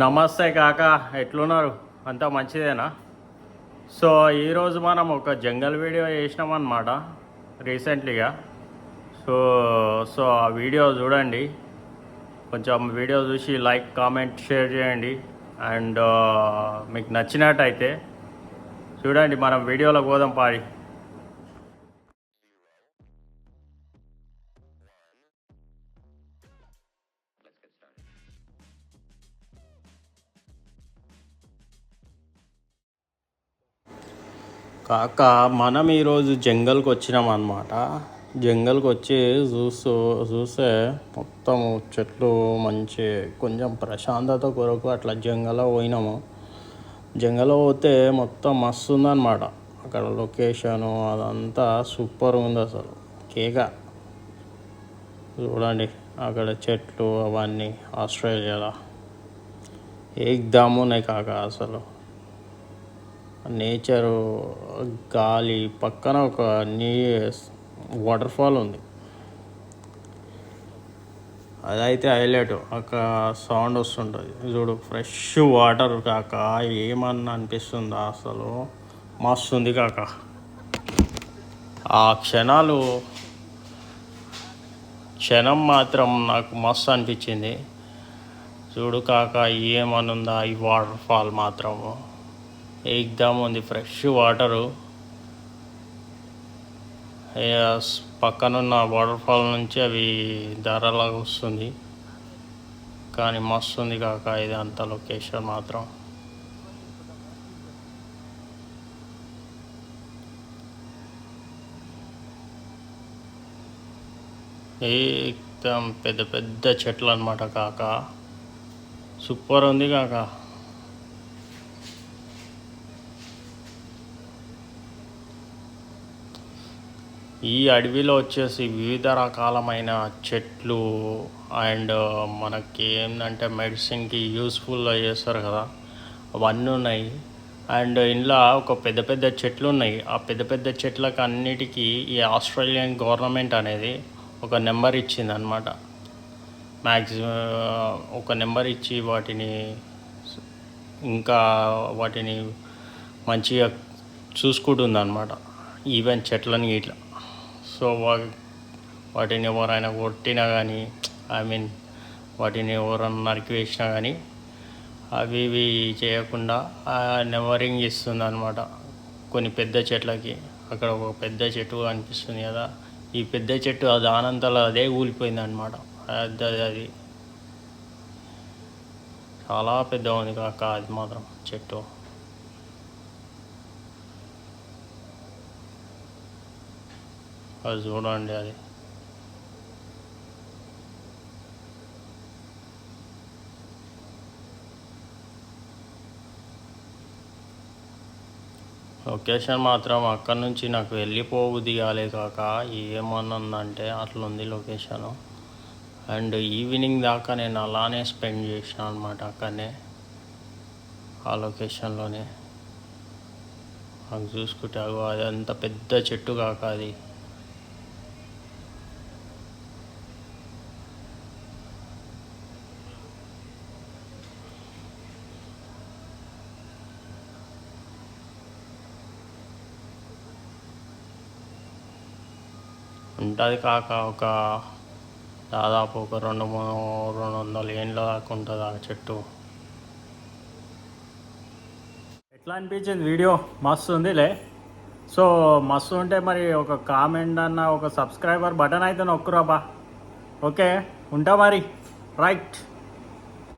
నమస్తే కాక, ఎట్లున్నారు? అంతా మంచిదేనా? సో ఈరోజు మనం ఒక జంగల్ వీడియో చేసినామన్నమాట రీసెంట్లీగా. సో సో ఆ వీడియో చూడండి. కొంచెం వీడియో చూసి లైక్, కామెంట్, షేర్ చేయండి. అండ్ మీకు నచ్చినట్టయితే చూడండి. మనం వీడియోలో పోదాం పాడి. కాక మనం ఈరోజు జంగల్కి వచ్చినాం అన్నమాట. జంగల్కి వచ్చి చూస్తే మొత్తం చెట్లు మంచి కొంచెం ప్రశాంతత కొరకు అట్లా జంగల్లో పోయినాము. జంగల్లో పోతే మొత్తం మస్తు ఉందన్నమాట. అక్కడ లొకేషను అదంతా సూపర్ ఉంది అసలు. కేక చూడండి, అక్కడ చెట్లు అవన్నీ ఆస్ట్రేలియాలో ఏకదమ్ ఉన్నాయి కాక. అసలు నేచరు, గాలి, పక్కన ఒక వాటర్ ఫాల్ ఉంది. అదైతే హైలైట్. అక్కడ సౌండ్ వస్తుంటుంది చూడు, ఫ్రెష్ వాటర్ కాక. ఏమన్నా అనిపిస్తుందా? అసలు మస్తు ఉంది కాక. ఆ క్షణం మాత్రం నాకు మస్తు అనిపించింది. చూడు కాక, ఏమనుందా ఈ వాటర్ ఫాల్ మాత్రము ఏకదమ్ ఉంది. ఫ్రెష్ వాటరు పక్కనున్న వాటర్ ఫాల్ నుంచి అవి ధారలాగా వస్తుంది. కానీ మస్తు ఉంది కాక ఇది అంత లొకేషన్ మాత్రం. ఏకదమ్ పెద్ద పెద్ద చెట్లు అన్నమాట కాక. సూపర్ ఉంది కాక. ఈ అడవిలో వచ్చేసి వివిధ రకాలమైన చెట్లు అండ్ మనకి ఏంటంటే మెడిసిన్కి యూస్ఫుల్ చేస్తారు కదా, అవన్నీ ఉన్నాయి. అండ్ ఇంట్లో ఒక పెద్ద పెద్ద చెట్లు ఉన్నాయి. ఆ పెద్ద పెద్ద చెట్లకు అన్నిటికీ ఈ ఆస్ట్రేలియన్ గవర్నమెంట్ అనేది ఒక నెంబర్ ఇచ్చింది అనమాట. మ్యాక్సిమం ఒక నెంబర్ ఇచ్చి వాటిని మంచిగా చూసుకుంటుంది అనమాట. ఈవెన్ చెట్లని ఇట్లా. సో వాటిని ఎవరైనా కొట్టినా కానీ, వాటిని ఎవరైనా నరికివేసినా కానీ అవి ఇవి చేయకుండా నెవరింగ్ ఇస్తుంది అనమాట కొన్ని పెద్ద చెట్లకి. అక్కడ ఒక పెద్ద చెట్టు అనిపిస్తుంది కదా, ఈ పెద్ద చెట్టు అది ఆనంతలో అదే కూలిపోయింది అనమాట. అది చాలా పెద్ద ఉంది కాక అది మాత్రం చెట్టు. అది చూడండి, అది లొకేషన్ మాత్రం అక్కడ నుంచి నాకు వెళ్ళిపోబుద్ది కాలే కాక. ఏమన్నందంటే అట్లుంది లొకేషను. అండ్ ఈవినింగ్ దాకా నేను అలానే స్పెండ్ చేసిన అనమాట అక్కడనే, ఆ లొకేషన్లోనే. నాకు చూసుకుంటే అది అంత పెద్ద చెట్టు కాక అది. ఉంటుంది కాక ఒక దాదాపు ఒక 200 ఏండ్ల దాకా ఉంటుంది ఆ చెట్టు. ఎట్లా అనిపించింది వీడియో? మస్తు ఉందిలే. సో మస్తు ఉంటే మరి ఒక కామెంట్ అన్న, ఒక సబ్స్క్రైబర్ బటన్ అయితే నొక్కురా బా. ఓకే, ఉంటా మరి. రైట్.